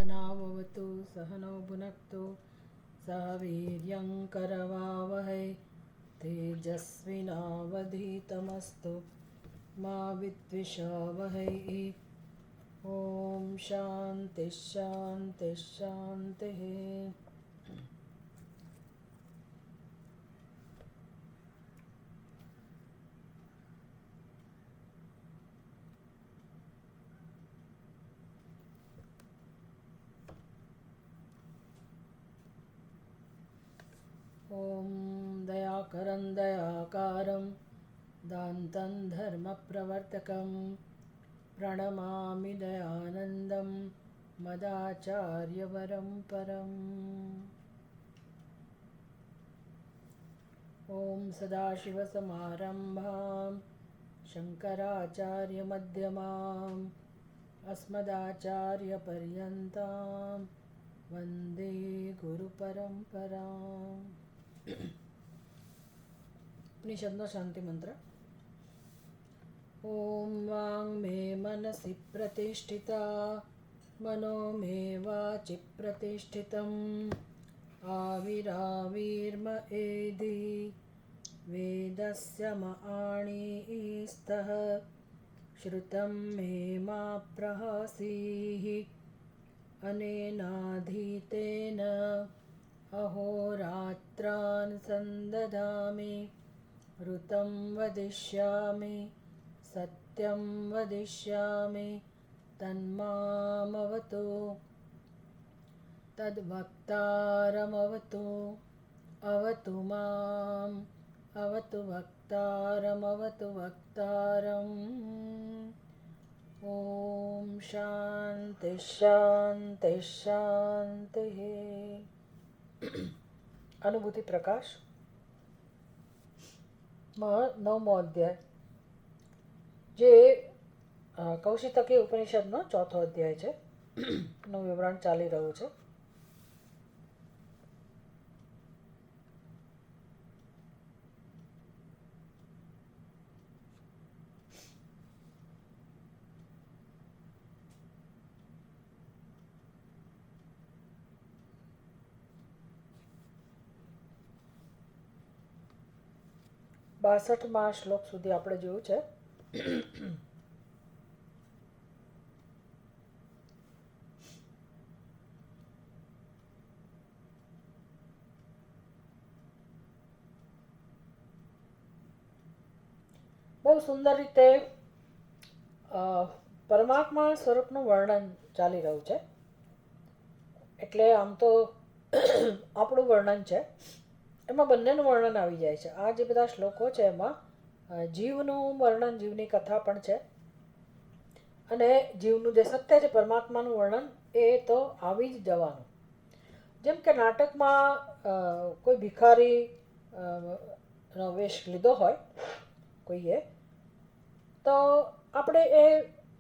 सहनाववतु सहनौ भुनक्तु सह वीर्यं करवावहै तेजस्विनावधीतमस्तु मा विद्विषावहै। ॐ शान्तिः शान्तिः शान्तिः। ॐ दयाकरं दयाकारं दान्तं धर्मप्रवर्तकं प्रणमामि दयानन्दं मदाचार्यवरं परम्। ॐ सदाशिवसमारम्भां शङ्कराचार्यमध्यमाम् अस्मदाचार्यपर्यन्तां वन्दे गुरुपरम्पराम्। उपनिषदનો શાંતિ મંત્ર. ॐ वाङ् मे मनसि प्रतिष्ठिता मनो मे वाचि प्रतिष्ठितम् आविराविर्म एधि वेदस्य मणिस्तः श्रुतं मे मा प्रहसीः अनेनाधीतेन अहोरात्रान् संदधामि ऋतं वदिष्यामि सत्यं वदिष्यामि तन्मामवतु तद्वक्तारमवतु अवतु माम् अवतु वक्तारमवतु वक्तारम्। ॐ शान्तिः शान्तिः शान्तिः। अनुभूति प्रकाश 9મો અધ્યાય, જે કૌશિતકી ઉપનિષદનો 4થો અધ્યાય છે. નું વિવરણ ચાલી રહ્યું છે. બાસઠમાં શ્લોક સુધી આપણે જોયું છે. બહુ સુંદર રીતે પરમાત્મા સ્વરૂપનું વર્ણન ચાલી રહ્યું છે. એટલે આમ તો આપણું વર્ણન છે, એમાં બંનેનું વર્ણન આવી જાય છે. આ જે બધા શ્લોકો છે એમાં જીવનું વર્ણન, જીવની કથા પણ છે, અને જીવનું જે સત્ય છે, પરમાત્માનું વર્ણન એ તો આવી જ જવાનું. જેમ કે નાટકમાં કોઈ ભિખારી નો વેશ લીધો હોય કોઈએ, તો આપણે એ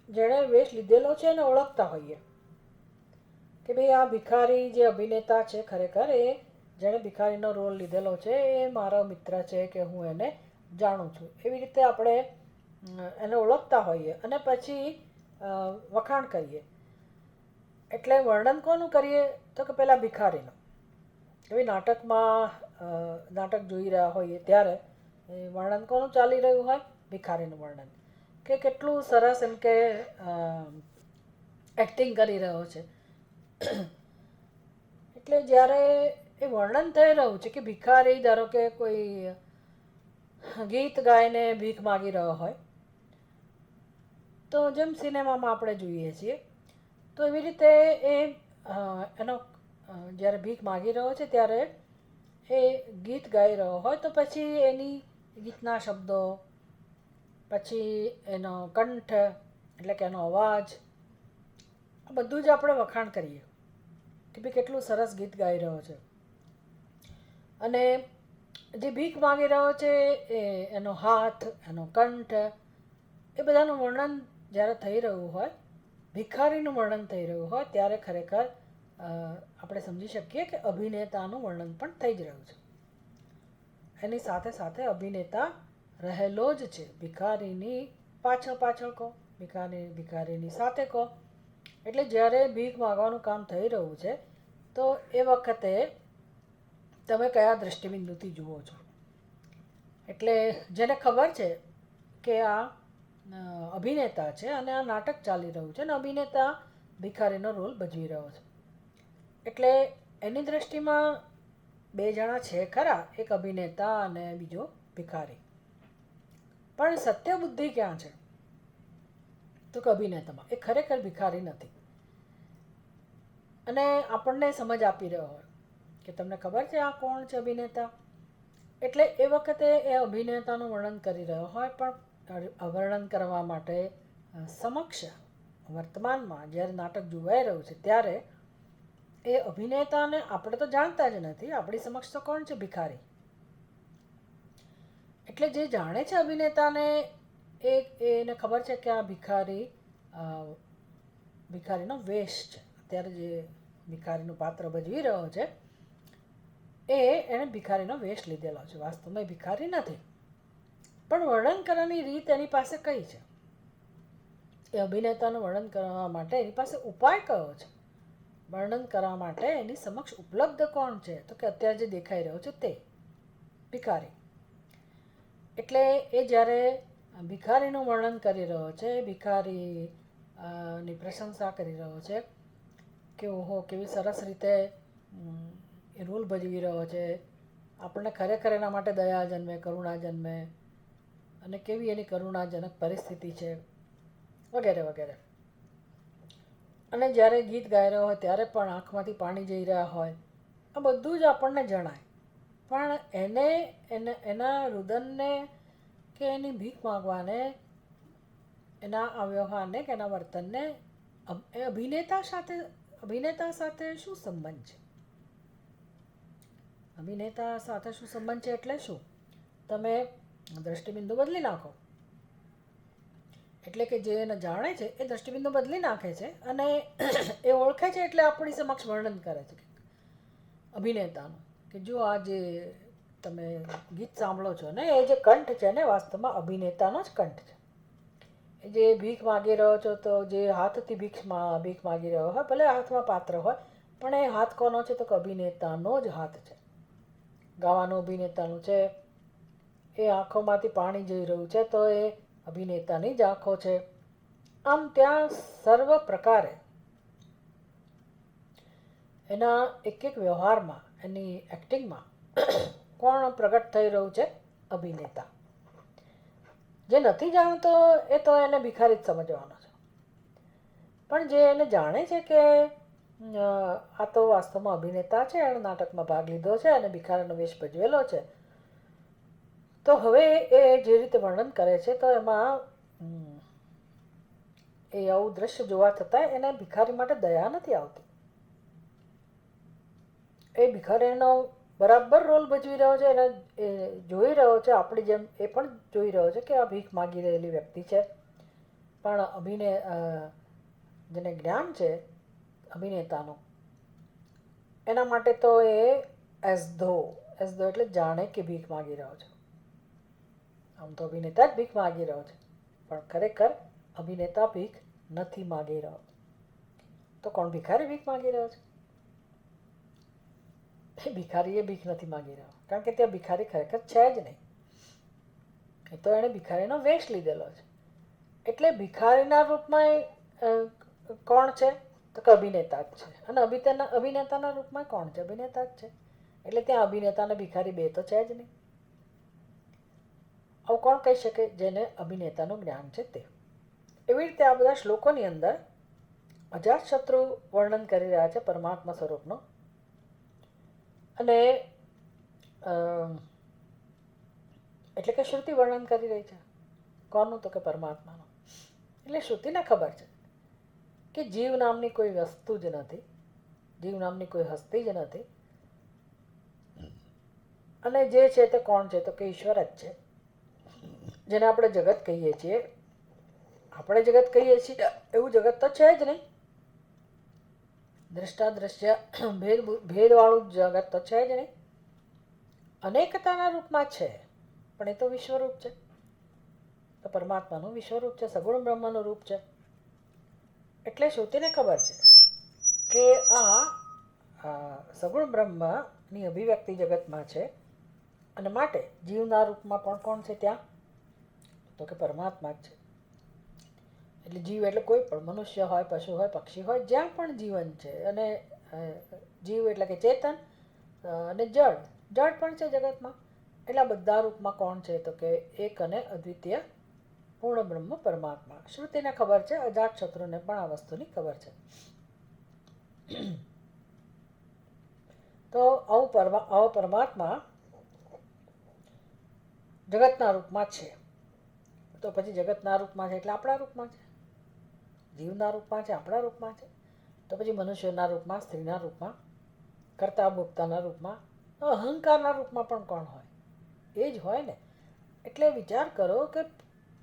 જેણે વેશ લીધેલો છે એને ઓળખતા હોઈએ કે ભાઈ આ ભિખારી જે અભિનેતા છે, ખરેખર એ જેણે ભિખારીનો રોલ લીધેલો છે એ મારો મિત્ર છે કે હું એને જાણું છું. એવી રીતે આપણે એને ઓળખતા હોઈએ અને પછી વખાણ કરીએ. એટલે વર્ણન કોનું કરીએ તો કે પેલા ભિખારીનું. એવી નાટકમાં નાટક જોઈ રહ્યા હોઈએ ત્યારે વર્ણન કોનું ચાલી રહ્યું હોય? ભિખારીનું વર્ણન, કે કેટલું સરસ એમ કે એક્ટિંગ કરી રહ્યો છે. એટલે જ્યારે એ વર્ણન થઈ રહ્યું છે કે ભિખારી ધારો કે કોઈ ગીત ગાઈને ભીખ માગી રહ્યો હોય, તો જેમ સિનેમામાં આપણે જોઈએ છીએ, તો એવી રીતે એ એનો જ્યારે ભીખ માગી રહ્યો છે ત્યારે એ ગીત ગાઈ રહ્યો હોય, તો પછી એની ગીતના શબ્દો, પછી એનો કંઠ એટલે કે એનો અવાજ, આ બધું જ આપણે વખાણ કરીએ કે ભાઈ કેટલું સરસ ગીત ગાઈ રહ્યો છે. અને જે ભીખ માગી રહ્યો છે એનો હાથ, એનો કંઠ, એ બધાનું વર્ણન જ્યારે થઈ રહ્યું હોય, ભિખારીનું વર્ણન થઈ રહ્યું હોય, ત્યારે ખરેખર આપણે સમજી શકીએ કે અભિનેતાનું વર્ણન પણ થઈ જ રહ્યું છે. એની સાથે સાથે અભિનેતા રહેલો જ છે. ભિખારીની પાછળ પાછળ કહો, ભિખારીની સાથે કહો, એટલે જ્યારે ભીખ માગવાનું કામ થઈ રહ્યું છે તો એ વખતે તમે કયા દૃષ્ટિબિંદુથી જુઓ છો. એટલે જેને ખબર છે કે આ અભિનેતા છે અને આ નાટક ચાલી રહ્યું છે અને અભિનેતા ભિખારીનો રોલ ભજવી રહ્યો છે, એટલે એની દૃષ્ટિમાં બે જણા છે ખરા, એક અભિનેતા અને બીજો ભિખારી. પણ સત્ય બુદ્ધિ ક્યાં છે? તો કે અભિનેતામાં. એ ખરેખર ભિખારી નથી અને આપણને સમજ આપી રહ્યો હોય કે તમને ખબર છે આ કોણ છે અભિનેતા. એટલે એ વખતે એ અભિનેતાનું વર્ણન કરી રહ્યો હોય, પણ વર્ણન કરવા માટે સમક્ષ વર્તમાનમાં જ્યારે નાટક જોવાઈ રહ્યું છે ત્યારે એ અભિનેતાને આપણે તો જાણતા જ નથી, આપણી સમક્ષ તો કોણ છે? ભિખારી. એટલે જે જાણે છે અભિનેતાને એને ખબર છે કે આ ભિખારીનો વેશ છે. અત્યારે જે ભિખારીનું પાત્ર ભજવી રહ્યો છે એણે ભિખારીનો વેશ લીધેલો છે. વાસ્તવમાં એ ભિખારી નથી, પણ વર્ણન કરવાની રીત એની પાસે કઈ છે? એ અભિનેતાનું વર્ણન કરવા માટે એની પાસે ઉપાય કયો છે? વર્ણન કરવા માટે એની સમક્ષ ઉપલબ્ધ કોણ છે? તો કે અત્યારે જે દેખાઈ રહ્યો છે તે ભિખારી. એટલે એ જ્યારે ભિખારીનું વર્ણન કરી રહ્યો છે, ભિખારી ની પ્રશંસા કરી રહ્યો છે કે ઓહો કેવી સરસ રીતે એ રોલ ભજવી રહ્યો છે, આપણને ખરેખર એના માટે દયા જન્મે, કરુણા જન્મે, અને કેવી એની કરુણાજનક પરિસ્થિતિ છે વગેરે વગેરે. અને જ્યારે ગીત ગાઈ રહ્યો હોય ત્યારે પણ આંખમાંથી પાણી જઈ રહ્યા હોય, આ બધું જ આપણને જણાય. પણ એના રુદનને કે એની ભીખ માગવાને, એના આ વ્યવહારને કે એના વર્તનને અભિનેતા સાથે શું સંબંધ છે? અભિનેતા સાથે શું સંબંધ છે એટલે શું? તમે દૃષ્ટિબિંદુ બદલી નાખો. એટલે કે જે એને જાણે છે એ દૃષ્ટિબિંદુ બદલી નાખે છે અને એ ઓળખે છે, એટલે આપણી સમક્ષ વર્ણન કરે છે અભિનેતાનું કે જો આ જે તમે ગીત સાંભળો છો ને, એ જે કંઠ છે ને વાસ્તવમાં અભિનેતાનો જ કંઠ છે. એ જે ભીખ માગી રહ્યો છો તો જે હાથથી ભીખ માગી રહ્યો હોય, ભલે હાથમાં પાત્ર હોય, પણ એ હાથ કોનો છે? તો કે અભિનેતાનો જ હાથ છે. ગાવાનું અભિનેતાનું છે. એ આંખોમાંથી પાણી જઈ રહ્યું છે તો એ અભિનેતાની જ આંખો છે. આમ ત્યાં સર્વ પ્રકારે એના એક એક વ્યવહારમાં, એની એક્ટિંગમાં કોણ પ્રગટ થઈ રહ્યું છે? અભિનેતા. જે નથી જાણતો એ તો એને ભિખારી જ સમજવાનો છે, પણ જે એને જાણે છે કે આ તો વાસ્તવમાં અભિનેતા છે, એણે નાટકમાં ભાગ લીધો છે અને ભિખારીનો વેશ ભજવેલો છે, તો હવે એ જે રીતે વર્ણન કરે છે તો એમાં એ આવું દ્રશ્ય જોવા છતાં એને ભિખારી માટે દયા નથી આવતી. એ ભિખારીનો બરાબર રોલ ભજવી રહ્યો છે, એને એ જોઈ રહ્યો છે, આપણી જેમ એ પણ જોઈ રહ્યો છે કે આ ભીખ માગી રહેલી વ્યક્તિ છે, પણ જેને જ્ઞાન છે અભિનેતાનું, એના માટે તો એ એઝ ધો એટલે જાણે કે ભીખ માગી રહ્યો છે. આમ તો અભિનેતા જ ભીખ માગી રહ્યો છે, પણ ખરેખર અભિનેતા ભીખ નથી માગી રહ્યો. તો કોણ ભિખારી ભીખ માગી રહ્યો છે? એ ભિખારી એ ભીખ નથી માગી રહ્યો, કારણ કે ત્યાં ભિખારી ખરેખર છે જ નહીં. એ તો એણે ભિખારીનો વેશ લીધેલો છે. એટલે ભિખારીના રૂપમાં કોણ છે? તો કે અભિનેતા જ છે. અને અભિનેતાના રૂપમાં કોણ છે? અભિનેતા જ છે. એટલે ત્યાં અભિનેતા અને ભિખારી બે તો છે જ નહીં. આવું કોણ કહી શકે? જેને અભિનેતાનું જ્ઞાન છે તે. એવી રીતે આ બધા શ્લોકોની અંદર અજાતશત્રુ વર્ણન કરી રહ્યા છે પરમાત્મા સ્વરૂપનો, અને એટલે કે શ્રુતિ વર્ણન કરી રહી છે. કોનું? તો કે પરમાત્માનું. એટલે શ્રુતિને ખબર છે કે જીવ નામની કોઈ વસ્તુ જ નથી, જીવ નામની કોઈ હસ્તી જ નથી, અને જે છે તે કોણ છે? તો કે ઈશ્વર જ છે, જેને આપણે જગત કહીએ છીએ. આપણે જગત કહીએ છીએ એવું જગત તો છે જ નહીં. દ્રષ્ટાદ્રશ્ય ભેદવાળું જગત તો છે જ નહીં. અનેકતાના રૂપમાં છે, પણ એ તો વિશ્વરૂપ છે. તો પરમાત્માનું વિશ્વરૂપ છે, સગુણ બ્રહ્મનું રૂપ છે. એટલે શ્રુતિને ખબર છે કે આ સગુણ બ્રહ્મની અભિવ્યક્તિ જગતમાં છે, અને માટે જીવના રૂપમાં પણ કોણ છે ત્યાં? તો કે પરમાત્મા જ છે. એટલે જીવ એટલે કોઈ પણ મનુષ્ય હોય, પશુ હોય, પક્ષી હોય, જ્યાં પણ જીવન છે. અને જીવ એટલે કે ચેતન, અને જળ પણ છે જગતમાં. એટલે આ બધા રૂપમાં કોણ છે? તો કે એક અને અદ્વિતીય પૂર્ણ બ્રહ્મ પરમાત્મા. શ્રુતિને ખબર છે, અજાત શત્રુને પણ આ વસ્તુની ખબર છે. તો આવો પરમાત્મા જગતના રૂપમાં છે. તો પછી જગતના રૂપમાં છે એટલે આપણા રૂપમાં છે, જીવના રૂપમાં છે, આપણા રૂપમાં છે. તો પછી મનુષ્યના રૂપમાં, સ્ત્રીના રૂપમાં, કર્તા ભોક્તાના રૂપમાં, અહંકારના રૂપમાં પણ કોણ હોય? એ જ હોય ને. એટલે વિચાર કરો કે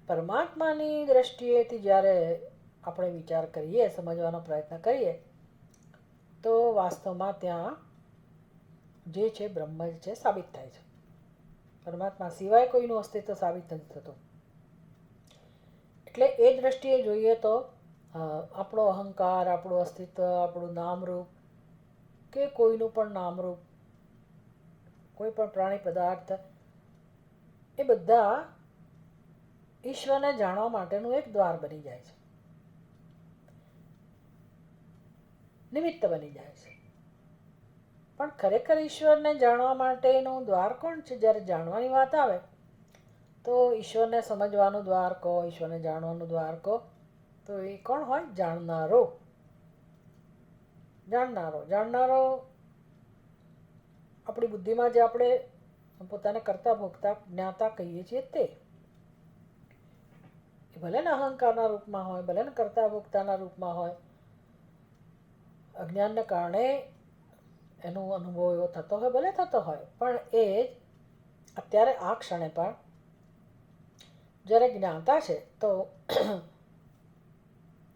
પરમાત્માની દ્રષ્ટિએથી જ્યારે આપણે વિચાર કરીએ, સમજવાનો પ્રયત્ન કરીએ, તો વાસ્તવમાં ત્યાં જે છે બ્રહ્મ જ છે સાબિત થાય છે. પરમાત્મા સિવાય કોઈનું અસ્તિત્વ સાબિત નથી થતું. એટલે એ દ્રષ્ટિએ જોઈએ તો આપણો અહંકાર, આપણું અસ્તિત્વ, આપણું નામરૂપ, કે કોઈનું પણ નામરૂપ, કોઈ પણ પ્રાણી પદાર્થ, એ બધા ઈશ્વરને જાણવા માટેનું એક દ્વાર બની જાય છે, નિમિત્ત બની જાય છે. પણ ખરેખર ઈશ્વરને જાણવા માટેનું દ્વાર કોણ છે? જ્યારે જાણવાની વાત આવે તો ઈશ્વરને સમજવાનું દ્વાર કહો, ઈશ્વરને જાણવાનું દ્વાર કહો, તો એ કોણ હોય? જાણનારો. આપણી બુદ્ધિમાં જે આપણે પોતાને કરતા ભોગતા જ્ઞાતા કહીએ છીએ તે. એ ભલે ને અહંકારના રૂપમાં હોય, ભલે ને કરતા ભોગતાના રૂપમાં હોય, અજ્ઞાનને કારણે એનો અનુભવ એવો થતો હોય, ભલે થતો હોય, પણ એ અત્યારે આ ક્ષણે પણ જ્યારે જ્ઞાતા છે તો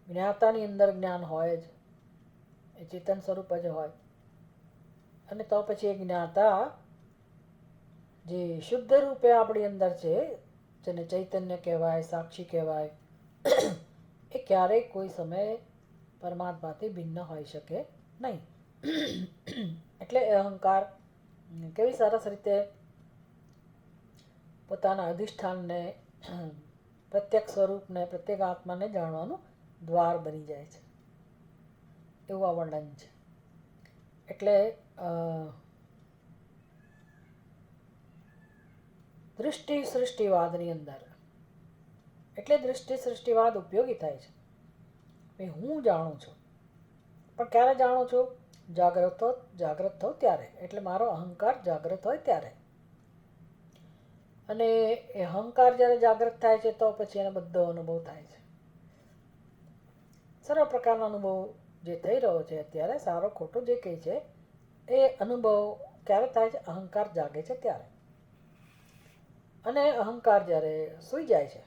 જ્ઞાતાની અંદર જ્ઞાન હોય જ, એ ચેતન સ્વરૂપ જ હોય. અને તો પછી એ જ્ઞાતા જે શુદ્ધ રૂપે આપણી અંદર છે, જેને ચૈતન્ય કહેવાય, સાક્ષી કહેવાય, એ ક્યારેય કોઈ સમયે પરમાત્માથી ભિન્ન હોઈ શકે નહીં. એટલે એ અહંકાર કેવી સરસ રીતે પોતાના અધિષ્ઠાનને, પ્રત્યેક સ્વરૂપને, પ્રત્યેક આત્માને જાણવાનું દ્વાર બની જાય છે, એવું આ વર્ણન છે. એટલે દૃષ્ટિ સૃષ્ટિવાદની અંદર, એટલે દૃષ્ટિ સૃષ્ટિવાદ ઉપયોગી થાય છે. ભાઈ હું જાણું છું, પણ ક્યારે જાણું છું? જાગ્રત થઉં ત્યારે, એટલે મારો અહંકાર જાગ્રત હોય ત્યારે. અને એ અહંકાર જ્યારે જાગૃત થાય છે તો પછી એને બધો અનુભવ થાય છે. સર્વ પ્રકારનો અનુભવ જે થઈ રહ્યો છે અત્યારે, સારો ખોટો જે કંઈ છે, એ અનુભવ ક્યારે થાય છે? અહંકાર જાગે છે ત્યારે. અને અહંકાર જ્યારે સૂઈ જાય છે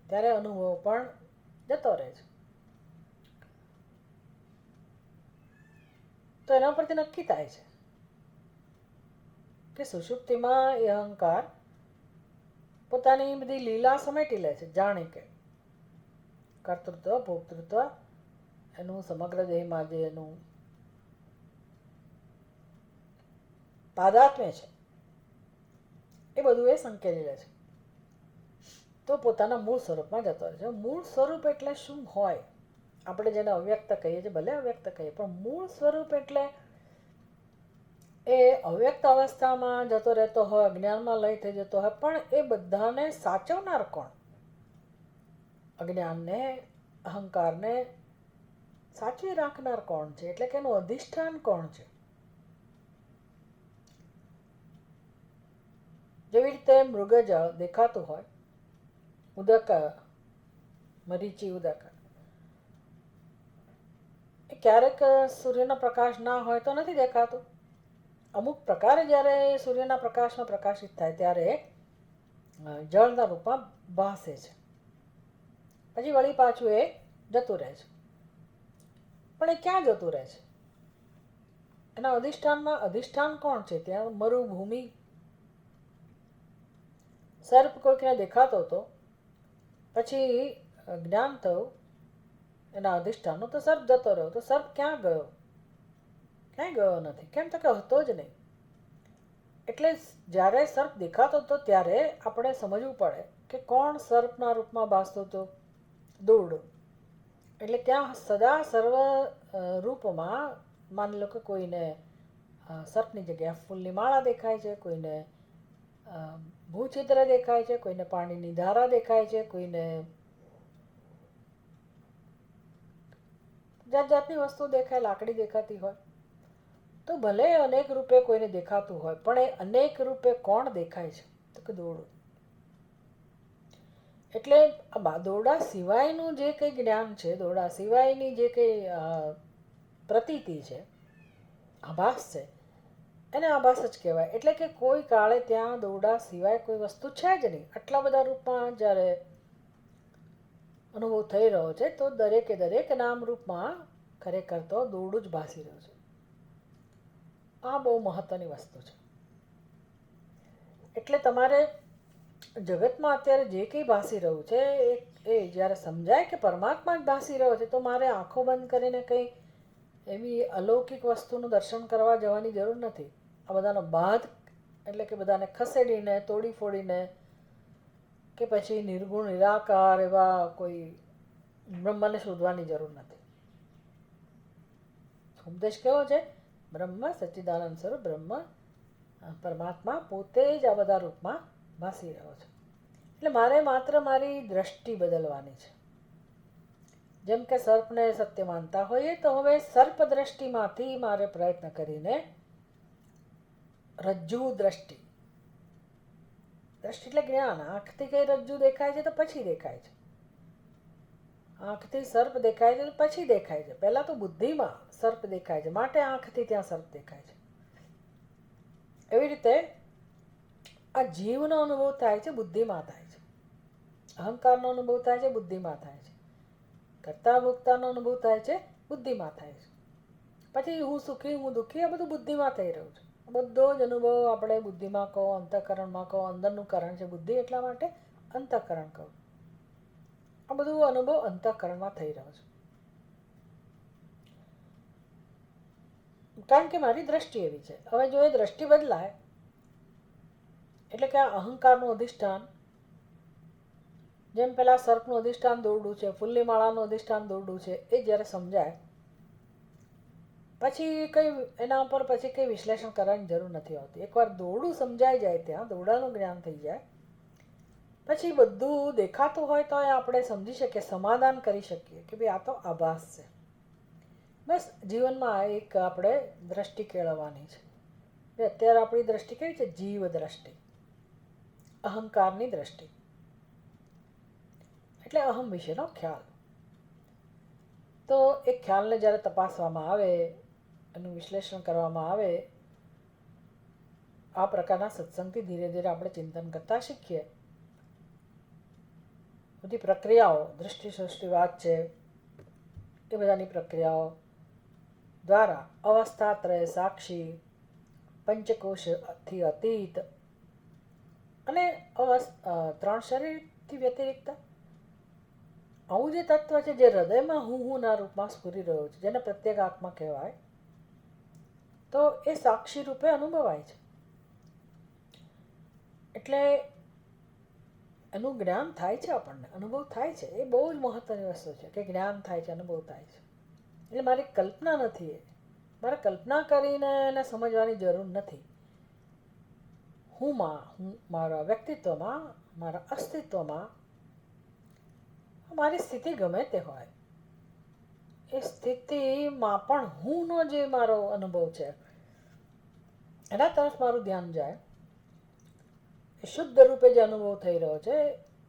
ત્યારે અનુભવ પણ જતો રહે છે. તો એના પરથી નક્કી થાય છે કે સુષુપ્તિમાં એ અહંકાર પોતાની બધી લીલા સમેટી લે છે, જાણે કે કર્તૃત્વ, ભોક્તૃત્વ, એનું સમગ્ર દેહમાં જે એનું તાદાત્મ્ય છે એ બધું એ સંકેલી લે છે. તો પોતાના મૂળ સ્વરૂપમાં જતો રહે છે. મૂળ સ્વરૂપ એટલે શું હોય? આપણે જેને અવ્યક્ત કહીએ છીએ, ભલે અવ્યક્ત કહીએ, પણ મૂળ સ્વરૂપ એટલે એ અવ્યક્ત અવસ્થામાં જતો રહેતો હોય, અજ્ઞાનમાં લય થઈ જતો હોય, પણ એ બધાને સાચવનાર કોણ? અજ્ઞાનને, અહંકારને સાચવી રાખનાર કોણ છે? એટલે કે એનું અધિષ્ઠાન કોણ છે? જેવી રીતે મૃગજળ દેખાતું હોય, ઉદક, મરીચી ઉદક, એ ક્યારેક સૂર્યનો પ્રકાશ ના હોય તો નથી દેખાતું. અમુક પ્રકારે જ્યારે સૂર્યના પ્રકાશમાં પ્રકાશિત થાય ત્યારે જળના રૂપમાં ભાસે છે, પછી વળી પાછું એ જતું રહે છે. પણ એ ક્યાં જતું રહે છે? એના અધિષ્ઠાનમાં. અધિષ્ઠાન કોણ છે ત્યાં? મરુભૂમિ. સર્પ કોઈકને દેખાતો હતો, પછી જ્ઞાન થયું એના અધિષ્ઠાનનો, તો સર્પ જતો રહ્યો. તો સર્પ ક્યાં ગયો? ક્યાંય ગયો નથી. કેમ? તો કે હતો જ નહીં. એટલે જ્યારે સર્પ દેખાતો હતો ત્યારે આપણે સમજવું પડે કે કોણ સર્પના રૂપમાં ભાસતો હતો? દોરડો. એટલે ત્યાં સદા સર્વ રૂપમાં માની લો કે કોઈને સર્પની જગ્યાએ ફૂલની માળા દેખાય છે, કોઈને ભૂછિદ્ર દેખાય છે, કોઈને પાણીની ધારા દેખાય છે, કોઈને જાત જાતની વસ્તુ દેખાય, લાકડી દેખાતી હોય. તો ભલે અનેક રૂપે કોઈને દેખાતું હોય, પણ એ અનેક રૂપે કોણ દેખાય છે? તો કે દોરડું. એટલે દોરડા સિવાયનું જે કંઈ જ્ઞાન છે, દોરડા સિવાયની જે કંઈ પ્રતીતિ છે, આભાસ છે, એને આભાસ જ કહેવાય. એટલે કે કોઈ કાળે ત્યાં દોરડા સિવાય કોઈ વસ્તુ છે જ નહીં. આટલા બધા રૂપમાં જ્યારે અનુભવ થઈ રહ્યો છે તો દરેકે દરેક નામરૂપમાં ખરેખર તો દોરડું જ ભાસી રહ્યું છે. આ બહુ મહત્વની વસ્તુ છે. એટલે તમારે જગતમાં અત્યારે જે કંઈ ભાસી રહ્યું છે એ જ્યારે સમજાય કે પરમાત્મા જ ભાસી રહ્યો છે, તો મારે આંખો બંધ કરીને કંઈ એવી અલૌકિક વસ્તુનું દર્શન કરવા જવાની જરૂર નથી. આ બધાનો બાદ એટલે કે બધાને ખસેડીને, તોડી ફોડીને, કે પછી નિર્ગુણ નિરાકાર એવા કોઈ બ્રહ્મને શોધવાની જરૂર નથી. ઉપદેશ કેવો છે? બ્રહ્મ સચ્ચિદાનંદ સ્વરૂપ બ્રહ્મ પરમાત્મા પોતે જ આ બધા રૂપમાં ભાસી રહ્યો છે. એટલે મારે માત્ર મારી દ્રષ્ટિ બદલવાની છે. જેમ કે સર્પને સત્ય માનતા હોઈએ તો હવે સર્પ દ્રષ્ટિમાંથી મારે પ્રયત્ન કરીને રજ્જુ દ્રષ્ટિ, દ્રષ્ટિ એટલે જ્ઞાન. આંખથી કઈ રજ્જુ દેખાય છે તો પછી દેખાય છે. આંખથી સર્પ દેખાય છે તો પછી દેખાય છે. પહેલા તો બુદ્ધિમાં સર્પ દેખાય છે, માટે આંખથી ત્યાં સર્પ દેખાય છે. એવી રીતે આ જીવનો અનુભવ થાય છે, બુદ્ધિમાં થાય છે. અહંકારનો અનુભવ થાય છે, બુદ્ધિમાં થાય છે. કરતા ભોગતાનો અનુભવ થાય છે, બુદ્ધિમાં થાય છે. પછી હું સુખી, હું દુઃખી, આ બધું બુદ્ધિમાં થઈ રહ્યું છે. બધો જ અનુભવ આપણે બુદ્ધિમાં કહો, અંતઃકરણમાં કહો. અંદરનું કરણ છે બુદ્ધિ, એટલા માટે અંતઃકરણ કહું. આ બધું અનુભવ અંતઃકરણમાં થઈ રહ્યો છે. કારણ કે મારી દ્રષ્ટિ એવી છે. હવે જો એ દ્રષ્ટિ બદલાય એટલે કે આ અહંકારનું અધિષ્ઠાન, જેમ પેલા સર્પનું અધિષ્ઠાન દોરડું છે, ફૂલની માળાનું અધિષ્ઠાન દોરડું છે, એ જ્યારે સમજાય પછી કંઈ એના પર પછી કંઈ વિશ્લેષણ કરવાની જરૂર નથી આવતી. એકવાર દોરડું સમજાઈ જાય, ત્યાં દોરડાનું જ્ઞાન થઈ જાય, પછી બધું દેખાતું હોય તો આપણે સમજી શકીએ, સમાધાન કરી શકીએ કે ભાઈ આ તો આભાસ છે. બસ જીવનમાં એક આપણે દ્રષ્ટિ કેળવવાની છે. અત્યારે આપણી દ્રષ્ટિ કેવી છે? જીવ દ્રષ્ટિ, અહંકારની દ્રષ્ટિ. એટલે અહમ વિશેનો ખ્યાલ. તો એ ખ્યાલને જ્યારે તપાસવામાં આવે, એનું વિશ્લેષણ કરવામાં આવે, આ પ્રકારના સત્સંગથી ધીરે ધીરે આપણે ચિંતન કરતા શીખીએ. બધી પ્રક્રિયાઓ, દૃષ્ટિ સૃષ્ટિવાદ છે, એ બધાની પ્રક્રિયાઓ દ્વારા અવસ્થાત્રય સાક્ષી, પંચકોશથી અતીત અને ત્રણ શરીરથી વ્યતિરિક્ત આવું જે તત્વ છે, જે હૃદયમાં હું ના રૂપમાં સ્ફુરી રહ્યો છે, જેને પ્રત્યેક આત્મા કહેવાય, તો એ સાક્ષી રૂપે અનુભવાય છે. એટલે એનું જ્ઞાન થાય છે, આપણને અનુભવ થાય છે. એ બહુ જ મહત્વની વસ્તુ છે કે જ્ઞાન થાય છે, અનુભવ થાય છે. એટલે મારી કલ્પના નથી. એ મારે કલ્પના કરીને એને સમજવાની જરૂર નથી. હું મારા વ્યક્તિત્વમાં, મારા અસ્તિત્વમાં, મારી સ્થિતિ ગમે તે હોય, એ સ્થિતિમાં પણ હુંનો જે મારો અનુભવ છે એના તરફ મારું ધ્યાન જાય. એ શુદ્ધ રૂપે જે અનુભવ થઈ રહ્યો છે,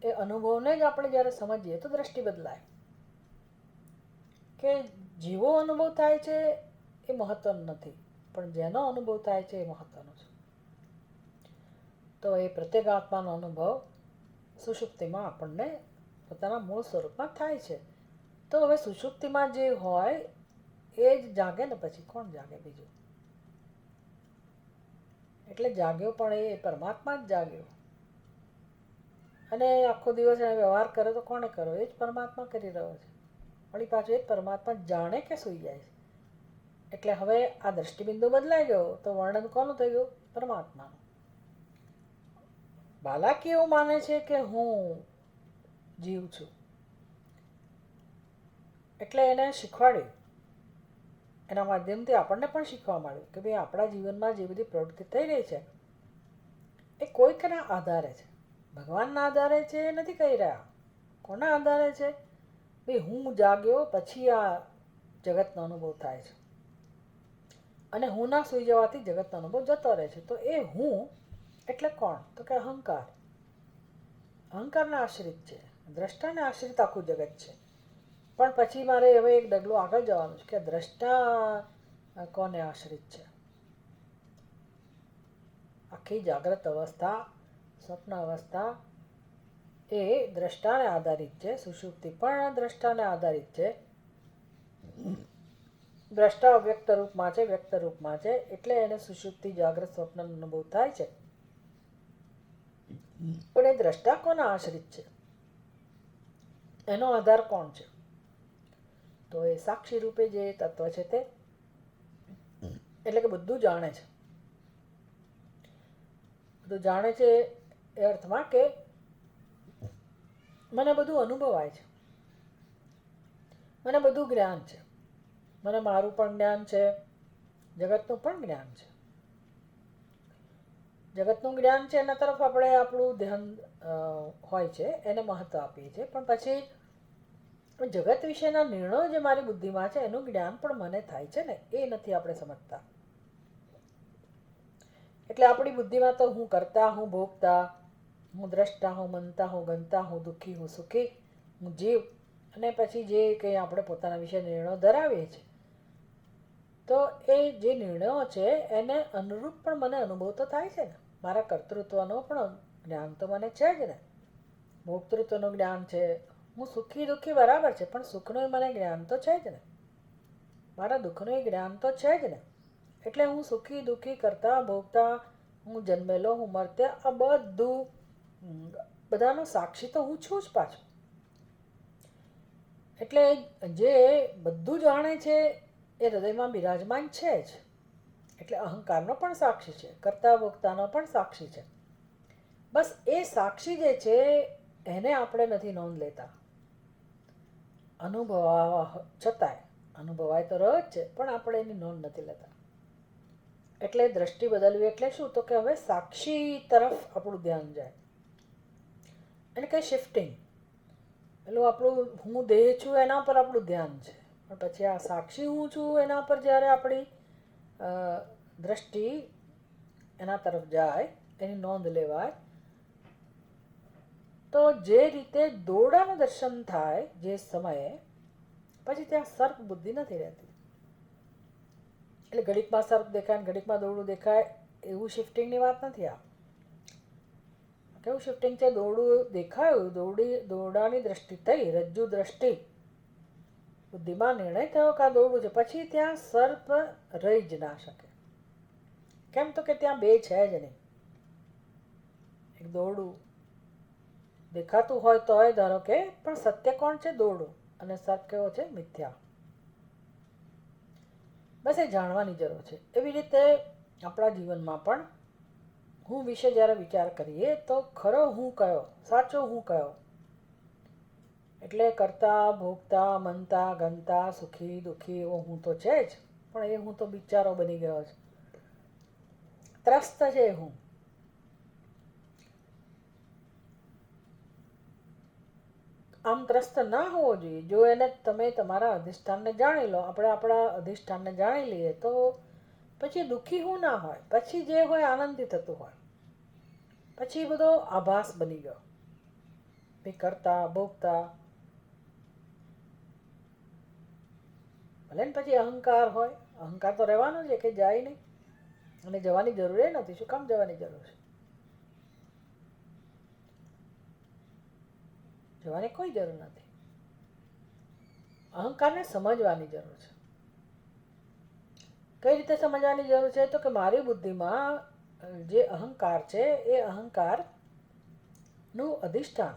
એ અનુભવને જ આપણે જ્યારે સમજીએ તો દ્રષ્ટિ બદલાય. કે જેવો અનુભવ થાય છે એ મહત્વનું નથી, પણ જેનો અનુભવ થાય છે એ મહત્વનો છે. તો એ પ્રત્યેક આત્માનો અનુભવ સુષુપ્તિમાં આપણને પોતાના મૂળ સ્વરૂપમાં થાય છે. તો હવે સુષુપ્તિમાં જે હોય એ જ જાગે ને, પછી કોણ જાગે બીજું? એટલે જાગ્યો પણ એ પરમાત્મા જ જાગ્યો. અને આખો દિવસ એને વ્યવહાર કરે તો કોણે કર્યો? એ જ પરમાત્મા કરી રહ્યો છે. વળી પાછું એ જ પરમાત્મા જાણે કે સૂઈ જાય છે. એટલે હવે આ દ્રષ્ટિબિંદુ બદલાઈ ગયો તો વર્ણન કોનું થઈ ગયું? પરમાત્માનું. બાલાકી એવું માને છે કે હું જીવ છું, એટલે એને શીખવાડ્યું, એના માધ્યમથી આપણને પણ શીખવા મળ્યું કે ભાઈ આપણા જીવનમાં જે બધી પ્રવૃત્તિ થઈ રહી છે એ કોઈકના આધારે છે, ભગવાનના આધારે છે એ નથી કહી રહ્યા. કોના આધારે છે? ભાઈ હું જાગ્યો પછી આ જગતનો અનુભવ થાય છે, અને હું ના સૂઈ જવાથી જગતનો અનુભવ જતો રહે છે. તો એ હું એટલે કોણ? તો કે અહંકાર. અહંકારને આશ્રિત છે, દ્રષ્ટાને આશ્રિત આખું જગત છે. પણ પછી મારે હવે એક ડગલું આગળ જવાનું છે કે દ્રષ્ટા કોને આશ્રિત છે? આખી જાગ્રત અવસ્થા, સ્વપ્ન અવસ્થા એ દ્રષ્ટાને આધારિત છે. સુષુપ્તિ પણ દ્રષ્ટાને આધારિત છે. દ્રષ્ટા અવ્યક્ત રૂપમાં છે, વ્યક્ત રૂપમાં છે, એટલે એને સુષુપ્તિ, જાગ્રત, સ્વપ્નનો અનુભવ થાય છે. પણ એ દ્રષ્ટા કોના આશ્રિત છે? એનો આધાર કોણ છે? તો એ સાક્ષી રૂપે જે તત્વ છે તે, એટલે કે બધું જાણે છે. બધું જાણે છે એ અર્થમાં કે મને બધું અનુભવાય છે, મને બધું જ્ઞાન છે, મને મારું પણ જ્ઞાન છે, જગતનું પણ જ્ઞાન છે. જગતનું જ્ઞાન છે એના તરફ આપણે આપણું ધ્યાન હોય છે, એને મહત્વ આપીએ છીએ. પણ પછી જગત વિશેના નિર્ણયો જે મારી બુદ્ધિમાં છે એનું જ્ઞાન પણ મને થાય છે ને, એ નથી આપણે સમજતા. એટલે આપણી બુદ્ધિમાં તો હું કરતા, હું ભોગતા, હું દ્રષ્ટા, હું મનતા, હું ગણતા, હું દુઃખી, હું સુખી, હું જીવ, અને પછી જે કંઈ આપણે પોતાના વિશે નિર્ણયો ધરાવીએ છીએ, તો એ જે નિર્ણયો છે એને અનુરૂપ પણ મને અનુભવ તો થાય છે ને. મારા કર્તૃત્વનો પણ જ્ઞાન તો મને છે જ ને, ભોક્તૃત્વનું જ્ઞાન છે. હું સુખી દુઃખી બરાબર છે, પણ સુખનું મને જ્ઞાન તો છે જ ને, મારા દુઃખનું જ્ઞાન તો છે જ ને. એટલે હું સુખી દુઃખી કરતા ભોગતા, હું જન્મેલો, હું મર્ત્ય, આ બધું બધાનો સાક્ષી તો હું છું જ પાછું. એટલે જે બધું જાણે છે એ હૃદયમાં બિરાજમાન છે જ. એટલે અહંકારનો પણ સાક્ષી છે, કરતા ભોગતાનો પણ સાક્ષી છે. બસ એ સાક્ષી જે છે એને આપણે નથી નોંધ લેતા. અનુભવવા છતાંય, અનુભવાય તો રહ્યો જ છે, પણ આપણે એની નોંધ નથી લેતા. એટલે દ્રષ્ટિ બદલવી એટલે શું? તો કે હવે સાક્ષી તરફ આપણું ધ્યાન જાય, એટલે કે શિફ્ટિંગ. પેલું આપણું હું દેહ છું એના પર આપણું ધ્યાન છે, પણ પછી આ સાક્ષી હું છું એના પર જ્યારે આપણી દ્રષ્ટિ એના તરફ જાય, એની નોંધ લેવાય, તો જે રીતે દોરડાનું દર્શન થાય જે સમયે, પછી ત્યાં સર્પ બુદ્ધિ નથી રહેતી. એટલે ઘડીકમાં સર્પ દેખાય ને ઘડીકમાં દોરડું દેખાય એવું શિફ્ટિંગની વાત નથી. આ કેવું શિફ્ટિંગ છે? દોરડું દેખાયું, દોરડાની દ્રષ્ટિ થઈ, રજ્જુ દ્રષ્ટિ, બુદ્ધિમાં નિર્ણય થયો કે આ દોરડું છે, પછી ત્યાં સર્પ રહી જ ના શકે. કેમ? તો કે ત્યાં બે છે જ નહીં. એક દોરડું દેખાતું હોય તોય ધારો કે, પણ સત્ય કોણ છે? દોરડું. અને સર્પ કેવો છે? મિથ્યા. બસ એ જાણવાની જરૂર છે. એવી રીતે આપણા જીવનમાં પણ હું વિશે જ્યારે વિચાર કરીએ તો ખરો હું કયો, સાચો હું કયો? એટલે કરતા ભોગતા, મનતા ગણતા, સુખી દુઃખી એવો હું તો છે જ, પણ એ હું તો બિચારો બની ગયો છે, ત્રસ્ત છે હું. આમ ત્રસ્ત ના હોવો જોઈએ. જો એને તમે તમારા અધિષ્ઠાનને જાણી લો, આપણે આપણા અધિષ્ઠાનને જાણી લઈએ, તો પછી દુઃખી હું ના હોય, પછી જે હોય આનંદિત થતું હોય. પછી બધો આભાસ બની ગયો, ભી કરતા ભોગતા. ભલે ને પછી અહંકાર હોય, અહંકાર તો રહેવાનો છે કે જાય નહીં, અને જવાની જરૂર નથી. શું કામ જવાની જરૂર છે? જવાની કોઈ જરૂર નથી. અહંકારને સમજવાની જરૂર છે. કઈ રીતે સમજવાની જરૂર છે? તો કે મારી બુદ્ધિમાં જે અહંકાર છે એ અહંકારનું અધિષ્ઠાન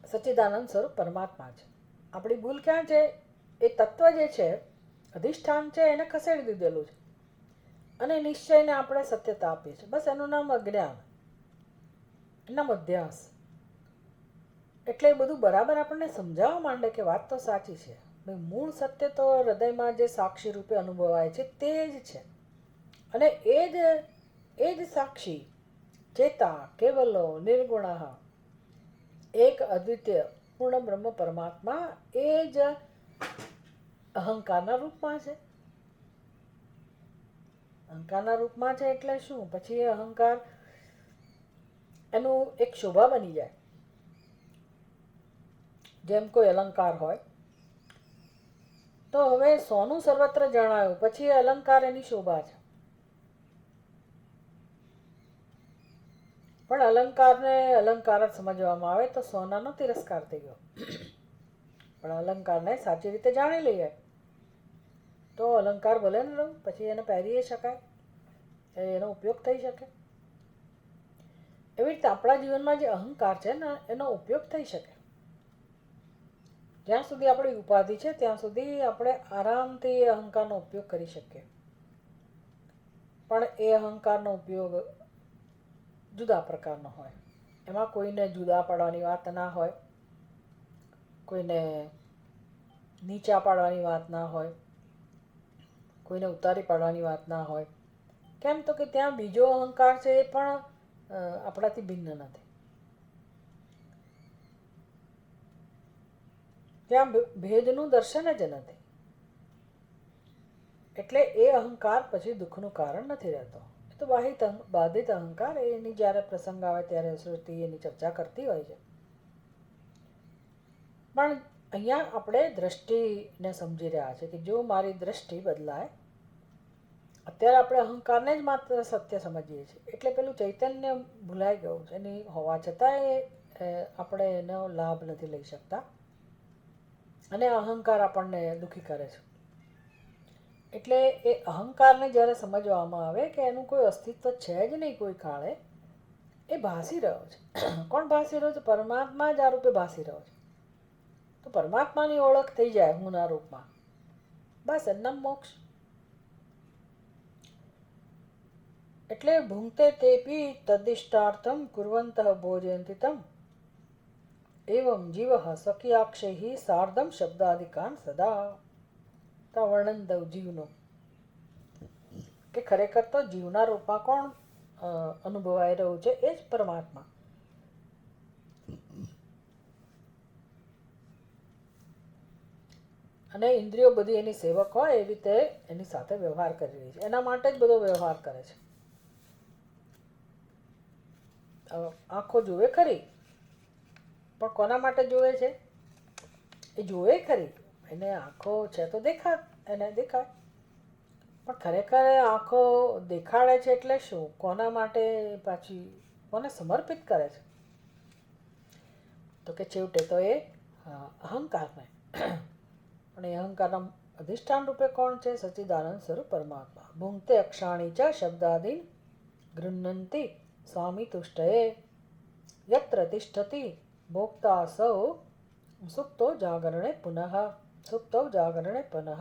સચ્ચિદાનંદ સ્વરૂપ પરમાત્મા છે. આપણી ભૂલ ક્યાં છે? એ તત્વ જે છે, અધિષ્ઠાન છે, એને ખસેડી દીધેલું છે અને નિશ્ચયને આપણે સત્યતા આપીએ છીએ. બસ એનું નામ અજ્ઞાન, એનું નામ અધ્યાસ. એટલે એ બધું બરાબર આપણને સમજાવવા માંડે કે વાત તો સાચી છે. મૂળ સત્ય તો હૃદયમાં જે સાક્ષી રૂપે અનુભવાય છે તે જ છે. અને એ જ સાક્ષી ચેતા કેવલો નિર્ગુણ એક અદ્વિતીય પૂર્ણ બ્રહ્મ પરમાત્મા એ જ અહંકારના રૂપમાં છે. અહંકારના રૂપમાં છે એટલે શું? પછી એ અહંકાર એનું એક શોભા બની જાય. જેમ કોઈ અલંકાર હોય તો હવે સોનું સર્વત્ર જણાયું, પછી એ અલંકાર એની શોભા છે. પણ અલંકારને અલંકાર જ સમજવામાં આવે તો સોનાનો તિરસ્કાર થઈ ગયો. પણ અલંકારને સાચી રીતે જાણી લઈએ તો અલંકાર ભલે ને રહું, પછી એને પહેરી શકાય, એનો ઉપયોગ થઈ શકે. એવી રીતે આપણા જીવનમાં જે અહંકાર છે ને એનો ઉપયોગ થઈ શકે. જ્યાં સુધી આપણી ઉપાધિ છે ત્યાં સુધી આપણે આરામથી એ અહંકારનો ઉપયોગ કરી શકીએ. પણ એ અહંકારનો ઉપયોગ જુદા પ્રકારનો હોય. એમાં કોઈને જુદા પાડવાની વાત ના હોય, કોઈને નીચા પાડવાની વાત ના હોય, કોઈને ઉતારી પાડવાની વાત ના હોય. કેમ તો કે ત્યાં બીજો અહંકાર છે એ પણ આપણાથી ભિન્ન નથી. ત્યાં ભેદનું દર્શન જ નથી. એટલે એ અહંકાર પછી દુઃખનું કારણ નથી રહેતો. એ તો બાધિત અહંકાર, એની જ્યારે પ્રસંગ આવે ત્યારે શ્રુતિ એની ચર્ચા કરતી હોય છે. પણ અહીંયા આપણે દ્રષ્ટિને સમજી રહ્યા છે કે જો મારી દ્રષ્ટિ બદલાય, અત્યારે આપણે અહંકારને જ માત્ર સત્ય સમજીએ છીએ એટલે પેલું ચૈતન્ય ભૂલાઈ ગયું છે. એની હોવા છતાંય આપણે એનો લાભ નથી લઈ શકતા અને અહંકાર આપણને દુઃખી કરે છે. એટલે એ અહંકારને જ્યારે સમજવામાં આવે કે એનું કોઈ અસ્તિત્વ છે જ નહીં કોઈ કાળે, એ ભાસી રહ્યો છે. કોણ ભાસી રહ્યો છે? પરમાત્મા જ આ રૂપે ભાસી રહ્યો છે. તો પરમાત્માની ઓળખ થઈ જાય હુંના રૂપમાં, બસ એમના મોક્ષ. એટલે ભૂંગતે તેપી તદિષ્ટાર્થમ કુર્વંતઃ ભોજયંતિ તમ એવમ જીવ સ્વકીયાક્ષૈ સાર્ધમ શબ્દાધિકાન સદા. તો વર્ણન દઉં જીવનું કે ખરેખર તો જીવના રૂપમાં કોણ અનુભવાઈ રહ્યું છે? એ જ પરમાત્મા. અને ઇન્દ્રિયો બધી એની સેવક હોય એ રીતે એની સાથે વ્યવહાર કરી રહી છે. એના માટે જ બધો વ્યવહાર કરે છે. આંખો જુએ ખરી, પણ કોના માટે જોવે છે? એ જોવે ખરી, એને આંખો છે તો એને દેખાય. પણ ખરેખર આંખો દેખાડે છે એટલે શું? કોના માટે? પાછી કોને સમર્પિત કરે છે? તો કે છેવટે તો એ અહંકારને. પણ એ અહંકારના અધિષ્ઠાન રૂપે કોણ છે? સચ્ચિદાનંદ સ્વરૂપ પરમાત્મા. ભુંક્તે અક્ષાણી ચ શબ્દાદીન ગૃહ્ણન્તિ સ્વામી તુષ્ટયે યત્ર તિષ્ઠતિ ભોક્તા સૌ સુપ્તો જાગરણે પુનઃ. સુપ્તો જાગરણે પુનઃ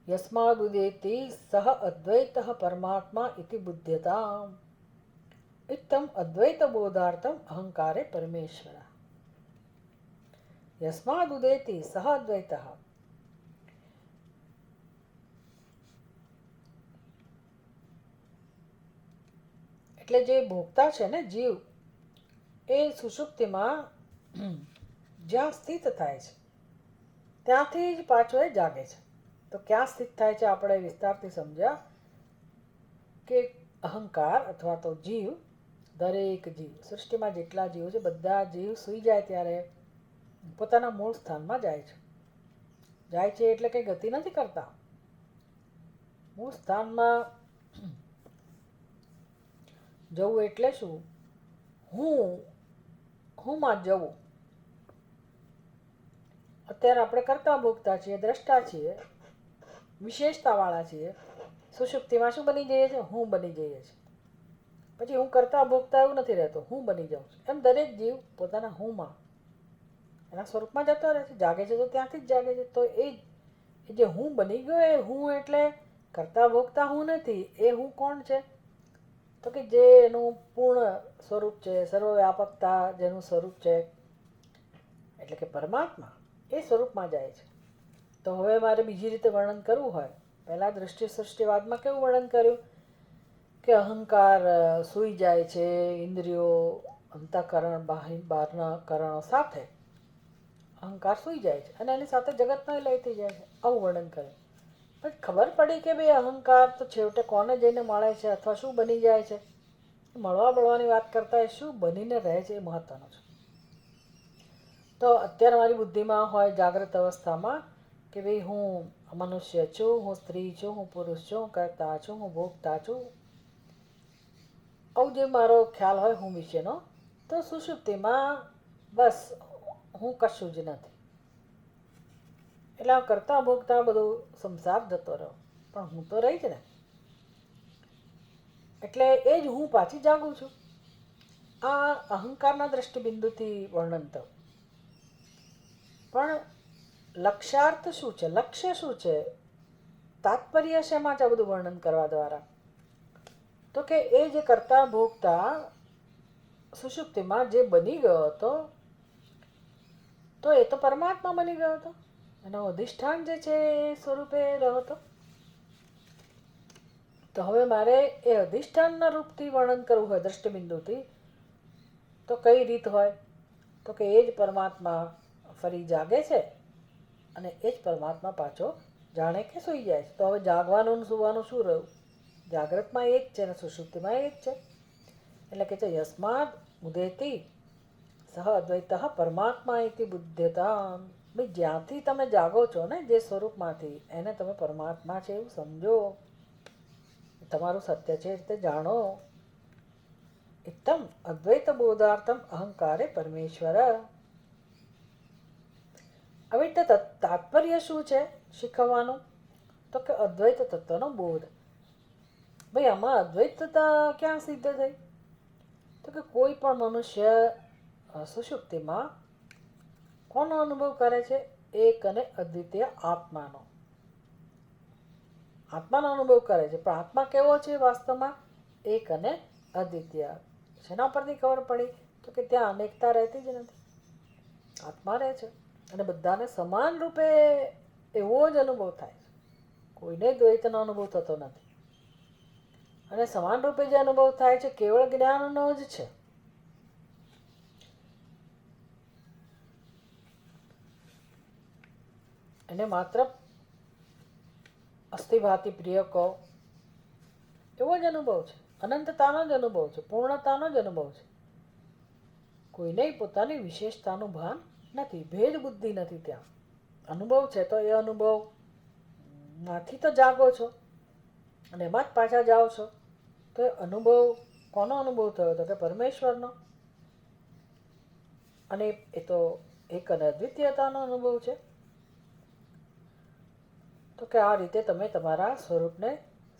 યસ્માદુદેતિ સહ અદ્વૈતઃ પરમાત્મા ઇતિ બુધ્યતામ ઇત્થમ અદ્વૈત બોધાર્થમ અહંકારે પરમેશ્વર. યસ્માદુદેતિ સહ અદ્વૈતઃ, એટલે જે ભોગતા છે ને જીવ, એ સુષુપ્તિમાં જ્યાં સ્થિત થાય છે ત્યાંથી જ પાછો એ જાગે છે. તો ક્યાં સ્થિત થાય છે? આપણે વિસ્તારથી સમજ્યા કે અહંકાર અથવા તો જીવ, દરેક જીવ, સૃષ્ટિમાં જેટલા જીવો છે બધા જીવ સૂઈ જાય ત્યારે પોતાના મૂળ સ્થાનમાં જાય છે. જાય છે એટલે કંઈ ગતિ નથી કરતા. મૂળ સ્થાનમાં જવું એટલે શું? હું માં જવું. અત્યારે આપણે કરતા ભોગતા છીએ, દ્રષ્ટા છીએ, વિશેષતાવાળા છીએ. સુષુપ્તિમાં શું બની જઈએ છીએ? હું બની જઈએ છીએ. પછી હું કરતા ભોગતા એવું નથી રહેતો, હું બની જાઉં છું. એમ દરેક જીવ પોતાના હુંમાં એના સ્વરૂપમાં જતો રહે છે. જાગે છે તો ત્યાંથી જ જાગે છે. તો એ જે હું બની ગયો એ હું એટલે કરતા ભોગતા હું નથી. એ હું કોણ છે? તો કે જે એનું પૂર્ણ સ્વરૂપ છે, સર્વવ્યાપકતા જેનું સ્વરૂપ છે, એટલે કે પરમાત્મા, એ સ્વરૂપમાં જાય છે. તો હવે મારે બીજી રીતે વર્ણન કરવું હોય, પહેલાં દૃષ્ટિ સૃષ્ટિવાદમાં કેવું વર્ણન કર્યું કે અહંકાર સૂઈ જાય છે, ઇન્દ્રિયો અંતઃકરણ બહારના કરણો સાથે અહંકાર સૂઈ જાય છે અને એની સાથે જગતનો લય થઈ જાય છે. આવું વર્ણન કર્યું. પછી ખબર પડી કે ભાઈ અહંકાર તો છેવટે કોને જઈને મળે છે અથવા શું બની જાય છે. મળવાની વાત કરતાં એ શું બનીને રહે છે એ મહત્વનું છે. તો અત્યારે મારી બુદ્ધિમાં હોય જાગ્રત અવસ્થામાં કે ભાઈ હું મનુષ્ય છું, હું સ્ત્રી છું, હું પુરુષ છું, હું કરતા છું, હું ભોગતા છું, આવું જે મારો ખ્યાલ હોય હું વિશેનો, તો સુષુપ્તિમાં બસ હું કશું જ નથી. એટલે આ કરતા ભોગતા બધું સંસાર જતો રહ્યો, પણ હું તો રહી જ ને. એટલે એ જ હું પાછી જાગું છું. આ અહંકારના દ્રષ્ટિબિંદુથી વર્ણન થયું. પણ લક્ષ્યાર્થ શું છે? લક્ષ્ય શું છે? તાત્પર્ય શેમાં છે આ બધું વર્ણન કરવા દ્વારા? તો કે એ જે કરતા ભોગતા સુષુપ્તિમાં જે બની ગયો હતો, તો એ તો પરમાત્મા બની ગયો હતો. એનો અધિષ્ઠાન જે છે એ સ્વરૂપે રહ્યો હતો. તો હવે મારે એ અધિષ્ઠાનના રૂપથી વર્ણન કરવું હોય દ્રષ્ટિબિંદુથી, તો કઈ રીત હોય? તો કે એ જ પરમાત્મા ફરી જાગે છે અને એ જ પરમાત્મા પાછો જાણે કે સૂઈ જાય છે. તો હવે જાગવાનું ને સૂવાનું શું રહ્યું? જાગ્રતમાં એ જ છે ને સુષુપ્તિમાં એ જ છે. એટલે કે છે યસ્માદ ઉદેતિ સહ અદ્વૈત પરમાત્મા ઇતિ બુદ્ધ્યતા. ભાઈ જ્યાંથી તમે જાગો છો ને જે સ્વરૂપમાંથી, એને તમે પરમાત્મા છે એવું સમજો, તમારું સત્ય છે એ રીતે જાણો. ઇત્તમ અદ્વૈત બોધાર્થમ અહંકારે પરમેશ્વર. હવે તાત્પર્ય શું છે શીખવવાનું? તો કે અદ્વૈત તત્વનો બોધ. ભાઈ આમાં અદ્વૈતતા ક્યાં સિદ્ધ થઈ? તો કે કોઈ પણ મનુષ્ય સુષુપ્તિમાં કોનો અનુભવ કરે છે? એક અને અદ્વિતીય આત્માનો. આત્માનો અનુભવ કરે છે. પણ આત્મા કેવો છે વાસ્તવમાં? એક અને અદ્વિતીય. શેના પરથી ખબર પડી? તો કે ત્યાં અનેકતા રહેતી જ નથી. આત્મા રહે છે અને બધાને સમાન રૂપે એવો જ અનુભવ થાય છે. કોઈને દ્વૈતનો અનુભવ થતો નથી. અને સમાન રૂપે જે અનુભવ થાય છે કેવળ જ્ઞાનનો જ છે. એને માત્ર અસ્થિભાતિ પ્રિયકો એવો જ અનુભવ છે. અનંતતાનો જ અનુભવ છે. પૂર્ણતાનો જ અનુભવ છે. કોઈને પોતાની વિશેષતાનું ભાન નથી. ભેદ બુદ્ધિ નથી ત્યાં. અનુભવ છે તો એ અનુભવ માંથી તો જાગો છો અને એમાં જ પાછા જાઓ છો. તો એ અનુભવ કોનો અનુભવ થયો? તો કે પરમેશ્વરનો. અને એ તો એક અને અદ્વિતીયતાનો અનુભવ છે. તો કે આ રીતે તમે તમારા સ્વરૂપને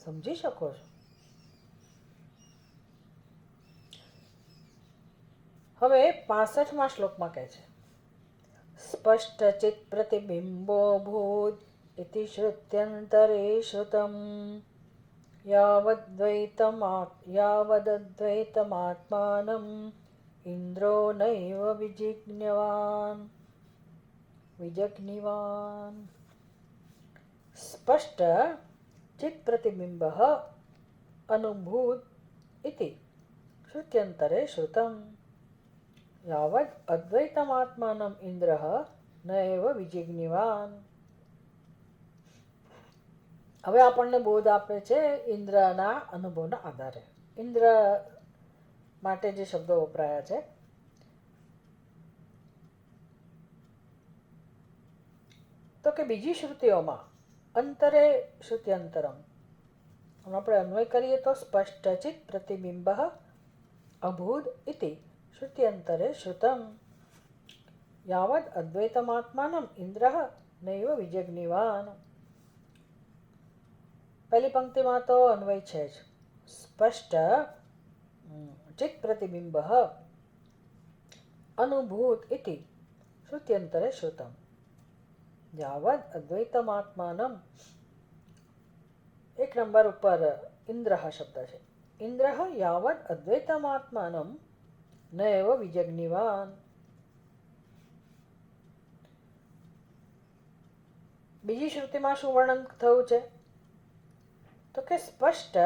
સમજી શકો છો. હવે 65મા શ્લોકમાં કહે છે સ્પષ્ટચિત પ્રતિબિંબો ભૂત ઇતિ શ્રુત્યંતરે શ્રુતમ યાવદદ્વૈતમાત્માનમ ઇન્દ્રો નૈવ વિજજ્ઞિવાન. સ્પષ્ટ ચિત પ્રતિબિંબ અનુભૂત ઇતિ શ્રુત્યંતરે શ્રુતમ યાવદ અદ્વૈતમાત્માનમ ઇન્દ્રઃ ન એવ વિજિજ્ઞિવાન. હવે આપણને બોધ આપે છે ઇન્દ્રના અનુભવના આધારે. ઇન્દ્ર માટે જે શબ્દો વપરાયા છે, તો કે બીજી શ્રુતિઓમાં અંતરે શ્રુત્યંતરમ આપણે અન્વય કરીએ તો સ્પષ્ટચિત પ્રતિબિંબ અભૂદ ઇતિ શ્રુત્યંતરે શ્રુતમ યાવદ અદ્વૈતમાત્માનમ ઇન્દ્રઃ નૈવ વિજજ્ઞિવાન. પહેલી પંક્તિમાં તો અન્વય છે જ. સ્પષ્ટ ચિત પ્રતિબિંબ અનુભૂત ઇતિ શ્રુત્યંતરે શ્રુતમ યાવદ અદ્વૈતમાત્માનમ. 1 નંબર ઉપર ઇન્દ્ર શબ્દ છે. ઇન્દ્ર યાવદ અદ્વૈતમાત્માનમ ન એવ વિજગ્નિવાન. બીજી શ્રુતિમાં શું વર્ણન થયું છે? તો કે સ્પષ્ટ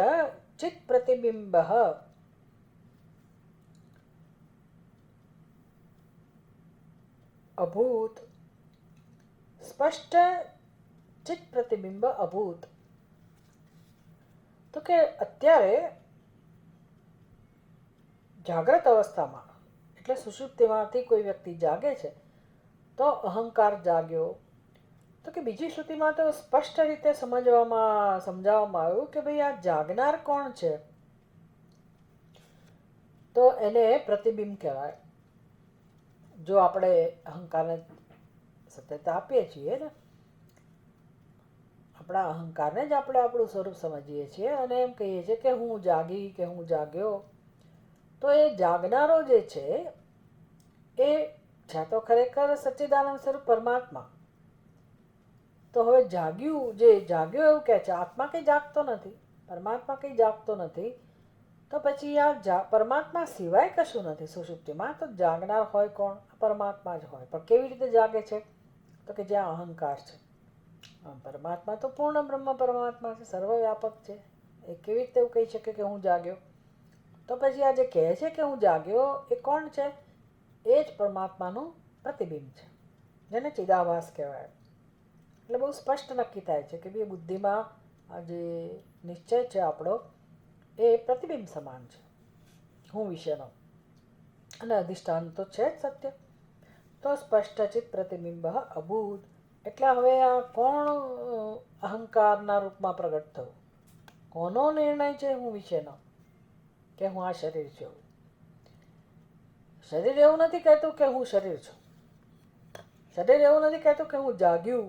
ચિત્ત પ્રતિબિંબ અભૂત. સ્પષ્ટ ચિત્ત પ્રતિબિંબ અભૂત. તો કે અત્યારે જાગ્રત અવસ્થામાં એટલે સુષુપ્તિમાંથી કોઈ વ્યક્તિ જાગે છે તો અહંકાર જાગ્યો. તો કે બીજી શ્રુતિમાં તો સ્પષ્ટ રીતે સમજાવવામાં આવ્યું કે ભાઈ આ જાગનાર કોણ છે? તો એને પ્રતિબિંબ કહેવાય. જો આપણે અહંકારને સત્યતા આપીએ છીએ ને, આપણા અહંકારને જ આપણે આપણું સ્વરૂપ સમજીએ છીએ અને એમ કહીએ છીએ કે હું જાગી કે હું જાગ્યો, તો એ જાગનારો જે છે એ છે તો ખરેખર સચ્ચિદાનંદ સ્વરૂપ પરમાત્મા. તો હવે જાગ્યો એવું કહે છે, આત્મા કંઈ જાગતો નથી, પરમાત્મા કંઈ જાગતો નથી. તો પછી આ પરમાત્મા સિવાય કશું નથી સુષુપ્તિમાં. તો જાગનાર હોય કોણ? પરમાત્મા જ હોય. પણ કેવી રીતે જાગે છે? તો કે જ્યાં અહંકાર છે. પરમાત્મા તો પૂર્ણ બ્રહ્મ પરમાત્મા છે, સર્વવ્યાપક છે. એ કેવી રીતે એવું કહી શકે કે હું જાગ્યો? તો પછી આ જે કહે છે કે હું જાગ્યો એ કોણ છે? એ જ પરમાત્માનું પ્રતિબિંબ છે, જેને ચિદાભાસ કહેવાય. એટલે બહુ સ્પષ્ટ નક્કી થાય છે કે ભાઈ બુદ્ધિમાં આ જે નિશ્ચય છે આપણો એ પ્રતિબિંબ સમાન છે હું વિશેનો, અને અધિષ્ઠાન તો છે જ સત્ય. તો સ્પષ્ટચિત પ્રતિબિંબ અભૂત. એટલે હવે આ કોણ અહંકારના રૂપમાં પ્રગટ થયું? કોનો નિર્ણય છે હું વિશેનો કે હું આ શરીર છું? શરીર એવું નથી કહેતું કે હું શરીર છું. શરીર એવું નથી કહેતું કે હું જાગ્યું.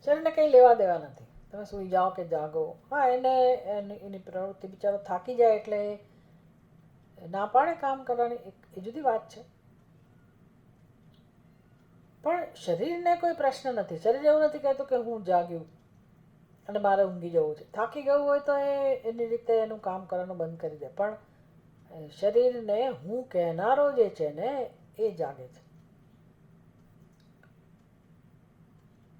શરીરને કંઈ લેવા દેવા નથી. તમે સૂઈ જાઓ કે જાગો, હા એની પ્રવૃત્તિ બિચારો થાકી જાય એટલે ના પાડે કામ કરવાની, એ જુદી વાત છે. પણ શરીરને કોઈ પ્રશ્ન નથી. શરીર એવું નથી કહેતું કે હું જાગ્યું અને મારે ઊંઘી જવું છે. થાકી ગયું હોય તો એની રીતે એનું કામ કરવાનું બંધ કરી દે. પણ શરીરને હું કહેનારો જે છે ને એ જાગે છે.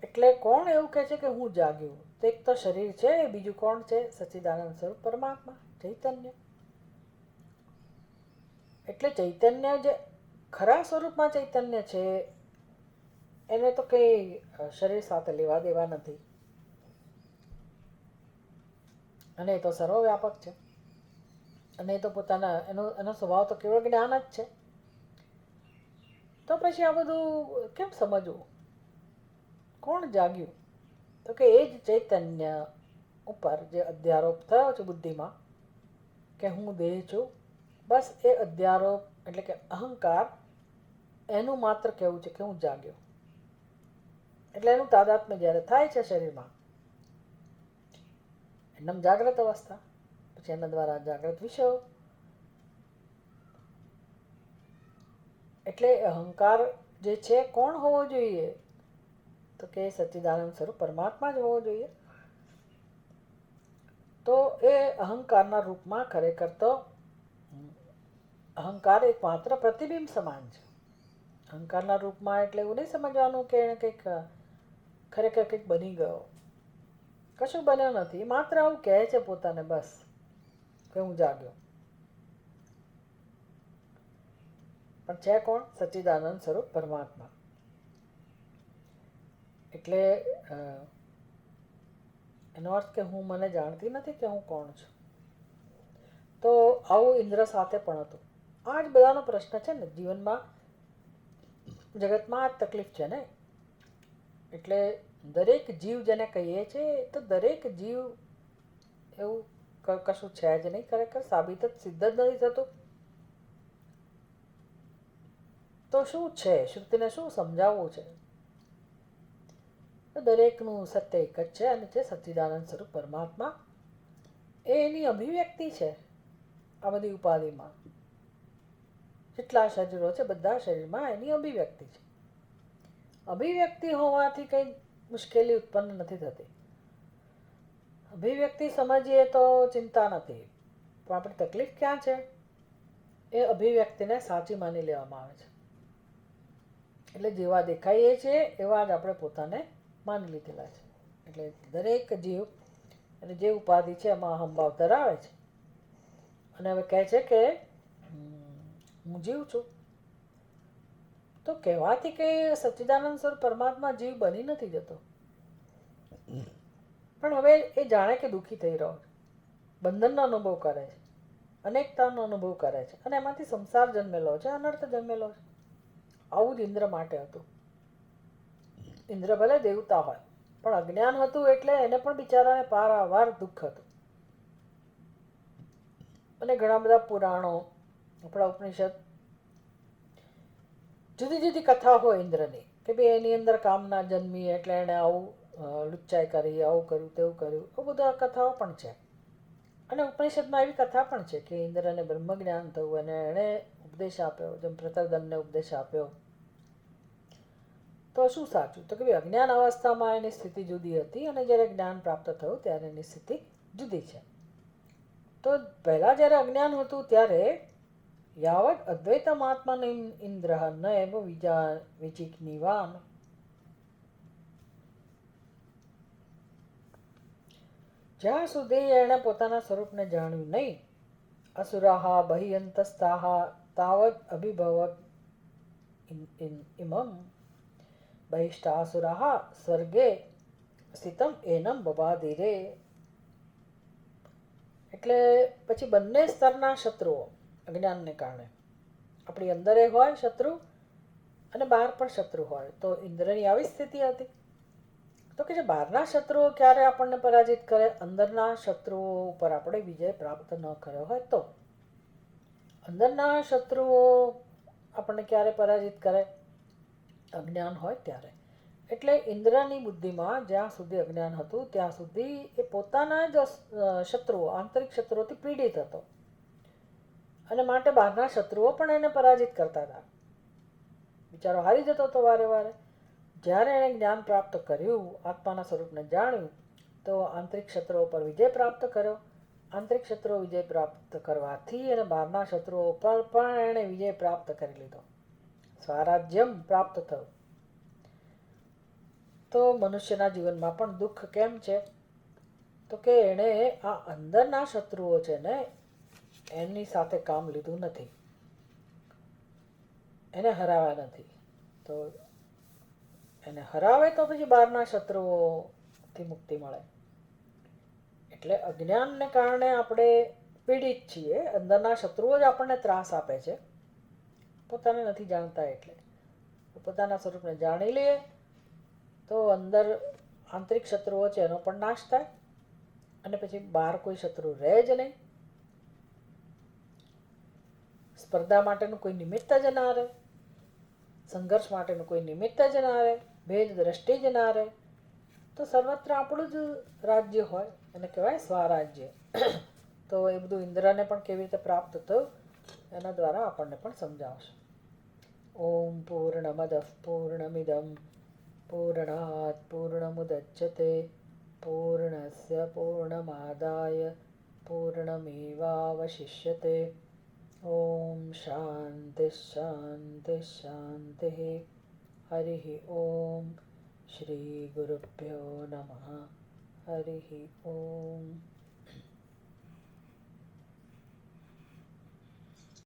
એટલે કોણ એવું કહે છે કે હું જાગ્યું? તો એક તો શરીર છે, બીજું કોણ છે? સચ્ચિદાનંદ સ્વરૂપ પરમાત્મા, ચૈતન્ય. એટલે ચૈતન્ય જે ખરા સ્વરૂપમાં ચૈતન્ય છે એને તો કંઈ શરીર સાથે લેવા દેવા નથી, અને એ તો સર્વવ્યાપક છે. અને એ તો પોતાના એનો સ્વભાવ તો કેવળ જ્ઞાન જ છે. તો પછી આ બધું કેમ સમજવું? કોણ જાગ્યું? તો કે એ જ ચૈતન્ય ઉપર જે અધ્યારોપ થયો છે બુદ્ધિમાં કે હું દેહ છું, બસ એ અધ્યારોપ એટલે કે અહંકાર એનું માત્ર કહેવું છે કે હું જાગ્યો. એટલે એનું તાદાત્મ્ય જ્યારે થાય છે શરીરમાં, એમ જાગ્રત અવસ્થા, પછી એના દ્વારા જાગ્રત વિષયો. એટલે અહંકાર જે છે કોણ હોવો જોઈએ? તો કે સચ્ચિદાનંદ સ્વરૂપ પરમાત્મા જ હોવો જોઈએ. તો એ અહંકારના રૂપમાં ખરેખર તો અહંકાર એક માત્ર પ્રતિબિંબ સમાન છે. અહંકારના રૂપમાં એટલે એવું નહીં સમજવાનું કે એને કંઈક ખરેખર કંઈક બની ગયો. કશું બન્યો નથી. માત્ર આવું કહે છે પોતાને બસ કે હું જાગ્યો. પણ છે કોણ? સચ્ચિદાનંદ સ્વરૂપ પરમાત્મા. એટલે એનો અર્થ કે હું મને જાણતી નથી કે હું કોણ છું. તો આવું ઇન્દ્ર સાથે પણ હતું. આ જ બધાનો પ્રશ્ન છે ને જીવનમાં, જગતમાં આ જ તકલીફ છે ને. એટલે દરેક જીવ જેને કહીએ છીએ તો દરેક જીવ એવું કશું છે જ નહીં, ખરેખર સાબિત જ સિદ્ધ જ નથી થતું. તો શું છે? શ્રુતિને શું સમજાવવું છે? તો દરેકનું સત્ય એક જ છે અને છે સચ્ચિદાનંદ સ્વરૂપ પરમાત્મા. એ એની અભિવ્યક્તિ છે આ બધી ઉપાધિમાં. જેટલા શરીરો છે બધા શરીરમાં એની અભિવ્યક્તિ છે. અભિવ્યક્તિ હોવાથી કંઈ મુશ્કેલી ઉત્પન્ન નથી થતી. અભિવ્યક્તિ સમજીએ તો ચિંતા નથી, પણ આપણી તકલીફ ક્યાં છે? એ અભિવ્યક્તિને સાચી માની લેવામાં આવે છે. એટલે જેવા દેખાઈએ છીએ એવા જ આપણે પોતાને માની લીધેલા છે. એટલે દરેક જીવ અને જે ઉપાધિ છે એમાં અહંભાવ ધરાવે છે અને હવે કહે છે કે હું જીવ છું. તો કહેવાથી કે સચ્ચિદાનંદ સ્વરૂપ પરમાત્મા જીવ બની નથી જતો, પણ હવે એ જાણે કે દુઃખી થઈ રહ્યો છે, બંધનનો અનુભવ કરે છે, અનેકતાનો અનુભવ કરે છે અને એમાંથી સંસાર જન્મેલો છે, અનર્થ જન્મેલો છે. આવું જ ઇન્દ્ર માટે હતું. ઇન્દ્ર ભલે દેવતા હોય પણ અજ્ઞાન હતું એટલે એને પણ બિચારાને પારાવાર દુઃખ હતું. અને ઘણા બધા પુરાણો, આપણા ઉપનિષદ, જુદી જુદી કથા હોય ઇન્દ્રની કે ભાઈ એની અંદર કામના જન્મી એટલે એણે આવું લુચ્ચાઈ કરી, આવું કર્યું, તેવું કર્યું. એ બધા કથાઓ પણ છે. અને ઉપનિષદમાં એવી કથા પણ છે કે ઇન્દ્રને બ્રહ્મજ્ઞાન થયું અને એણે ઉપદેશ આપ્યો, જેમ પ્રતરદનને ઉપદેશ આપ્યો. તો શું સાચું? તો કે ભાઈ અજ્ઞાન અવસ્થામાં એની સ્થિતિ જુદી હતી અને જ્યારે જ્ઞાન પ્રાપ્ત થયું ત્યારે એની સ્થિતિ જુદી છે. તો પહેલાં જ્યારે અજ્ઞાન હતું ત્યારે યાવત અદ્વૈતમ આત્માન ઇન્દ્ર ન એવ વિચિકનિવાન, જ્યાં સુધી એણે પોતાના સ્વરૂપને જાણ્યું નહીં, અસુરાહા બહિયંતસ્તાહા તાવત અભિભવત ઇમમ બહિષ્ટાસુરાહા સ્વર્ગે સ્થિતમ એનમ બબાધિરે. એટલે પછી બંને સ્તરના શત્રુઓ અજ્ઞાનને કારણે, આપણી અંદર એ હોય શત્રુ અને બહાર પણ શત્રુ હોય. તો ઇન્દ્રની આવી સ્થિતિ હતી. તો કે જે બહારના શત્રુઓ ક્યારે આપણને પરાજિત કરે, અંદરના શત્રુઓ ઉપર આપણે વિજય પ્રાપ્ત ન કર્યો હોય તો. અંદરના શત્રુઓ આપણને ક્યારે પરાજિત કરે? અજ્ઞાન હોય ત્યારે. એટલે ઇન્દ્રની બુદ્ધિમાં જ્યાં સુધી અજ્ઞાન હતું ત્યાં સુધી એ પોતાના જ શત્રુઓ, આંતરિક શત્રુઓથી પીડિત હતો અને માટે બહારના શત્રુઓ પણ એને પરાજિત કરતા હતા. બિચારો હારી જતો હતો વારે વારે. જ્યારે એણે જ્ઞાન પ્રાપ્ત કર્યું, આત્માના સ્વરૂપને જાણ્યું, તો આંતરિક શત્રુઓ પર વિજય પ્રાપ્ત કર્યો. આંતરિક શત્રુઓ વિજય પ્રાપ્ત કરવાથી અને બહારના શત્રુઓ પર પણ એણે વિજય પ્રાપ્ત કરી લીધો, સ્વરાજ્યમ પ્રાપ્ત થયું. તો મનુષ્યના જીવનમાં પણ દુઃખ કેમ છે? તો કે એણે આ અંદરના શત્રુઓ છે ને એમની સાથે કામ લીધું નથી, એને હરાવ્યા નથી. તો એને હરાવે તો પછી બહારના શત્રુઓથી મુક્તિ મળે. એટલે અજ્ઞાનને કારણે આપણે પીડિત છીએ. અંદરના શત્રુઓ જ આપણને ત્રાસ આપે છે, પોતાને નથી જાણતા. એટલે પોતાના સ્વરૂપને જાણી લઈએ તો અંદર આંતરિક શત્રુઓ છે એનો પણ નાશ થાય અને પછી બહાર કોઈ શત્રુ રહે જ નહીં. સ્પર્ધા માટેનું કોઈ નિમિત્ત જ ના રહે, સંઘર્ષ માટેનું કોઈ નિમિત્ત જ ના રહે, ભેદ દ્રષ્ટિ જ ના રહે. તો સર્વત્ર આપણું જ રાજ્ય હોય, એને કહેવાય સ્વરાજ્ય. તો એ બધું ઇન્દ્રને પણ કેવી રીતે પ્રાપ્ત થયું એના દ્વારા આપણને પણ સમજાવશે. ઓમ પૂર્ણમદ પૂર્ણમિદમ પૂર્ણાત પૂર્ણમુદચ્યતે પૂર્ણસ્ય પૂર્ણમાદાય પૂર્ણમેવાવશિષ્યતે. ઓમ શાંતિ શાંતિ શાંતિ. હરિ ઓમ. શ્રી ગુરુભ્યો નમઃ. હરિ ઓમ.